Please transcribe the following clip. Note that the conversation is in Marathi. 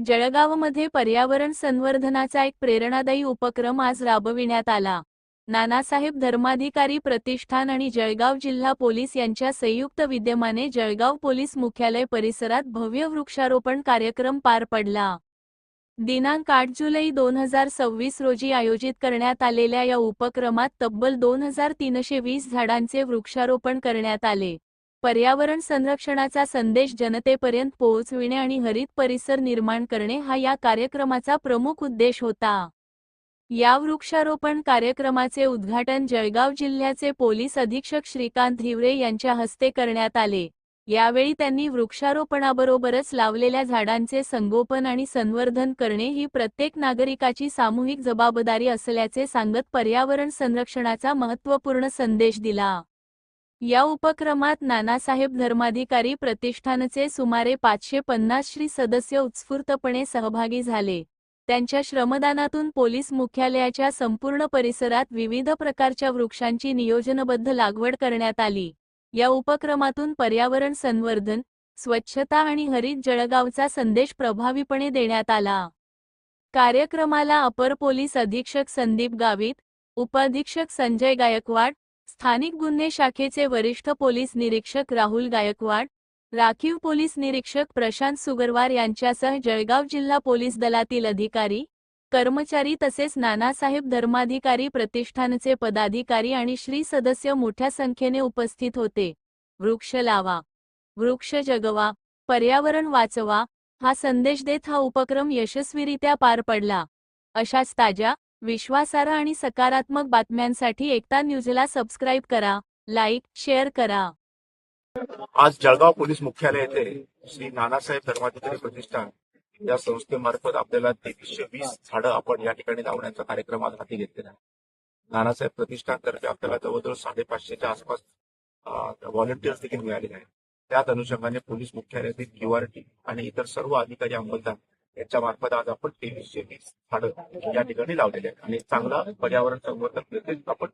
जळगावमध्ये पर्यावरण संवर्धनाचा एक प्रेरणादायी उपक्रम आज राबविण्यात आला। नानासाहेब धर्माधिकारी प्रतिष्ठान आणि जळगाव जिल्हा पोलीस यांच्या संयुक्त विद्यमाने जळगाव पोलीस मुख्यालय परिसरात भव्य वृक्षारोपण कार्यक्रम पार पडला। दिनांक 8 जुलै 2026 रोजी आयोजित करण्यात आलेल्या या उपक्रमात तब्बल 2320 झाडांचे वृक्षारोपण करण्यात आले। पर्यावरण संरक्षणाचा संदेश जनतेपर्यंत पोहोचविणे आणि हरित परिसर निर्माण करणे हा या कार्यक्रमाचा प्रमुख उद्देश होता। या वृक्षारोपण कार्यक्रमाचे उद्घाटन जळगाव जिल्ह्याचे पोलीस अधीक्षक श्रीकांत हिवरे यांच्या हस्ते करण्यात आले। यावेळी त्यांनी वृक्षारोपणाबरोबरच लावलेल्या झाडांचे संगोपन आणि संवर्धन करणे ही प्रत्येक नागरिकाची सामूहिक जबाबदारी असल्याचे सांगत पर्यावरण संरक्षणाचा महत्त्वपूर्ण संदेश दिला। या उपक्रमात नानासाहेब धर्माधिकारी प्रतिष्ठानचे सुमारे 550 श्री सदस्य उत्स्फूर्तपणे सहभागी झाले। त्यांच्या श्रमदानातून पोलीस मुख्यालयाच्या संपूर्ण परिसरात विविध प्रकारच्या वृक्षांची नियोजनबद्ध लागवड करण्यात आली। या उपक्रमातून पर्यावरण संवर्धन, स्वच्छता आणि हरित जळगावचा संदेश प्रभावीपणे देण्यात आला। कार्यक्रमाला अपर पोलीस अधीक्षक संदीप गावित, उपअधीक्षक संजय गायकवाड, स्थानिक गुन्हे शाखेचे वरिष्ठ पोलीस निरीक्षक राहुल गायकवाड, राखीव पोलीस निरीक्षक प्रशांत सुगरवार यांच्यासह जळगाव जिल्हा पोलीस दलातील अधिकारी, कर्मचारी तसेच नानासाहेब धर्माधिकारी प्रतिष्ठानचे पदाधिकारी आणि श्री सदस्य मोठ्या संख्येने उपस्थित होते। वृक्ष लावा, वृक्ष जगवा, पर्यावरण वाचवा हा संदेश देत हा उपक्रम यशस्वीरित्या पार पडला। अशाच ताज्या, विश्वासार्ह आणि सकारात्मक बातम्यांसाठी एकता न्यूजला सबस्क्राइब करा, लाईक, शेअर करा। आज जळगाव पोलीस मुख्यालय येथे श्री नानासाहेब धर्माधिकारी प्रतिष्ठान या संस्थेमार्फत आपल्याला 2320 झाडं आपण या ठिकाणी लावण्याचा कार्यक्रम आज हाती घेतलेला आहे। नानासाहेब प्रतिष्ठानतर्फे आपल्याला जवळजवळ 550च्या आसपास व्हॉलंटियर्स देखील मिळालेले आहेत। त्याच अनुषंगाने पोलीस मुख्यालयातील क्यूआरटी आणि इतर सर्व अधिकारी अंमलदार यांच्या मार्फत आज आपण 2320 झाडं या ठिकाणी लावलेले आहेत आणि चांगला पर्यावरण संवर्धन आपण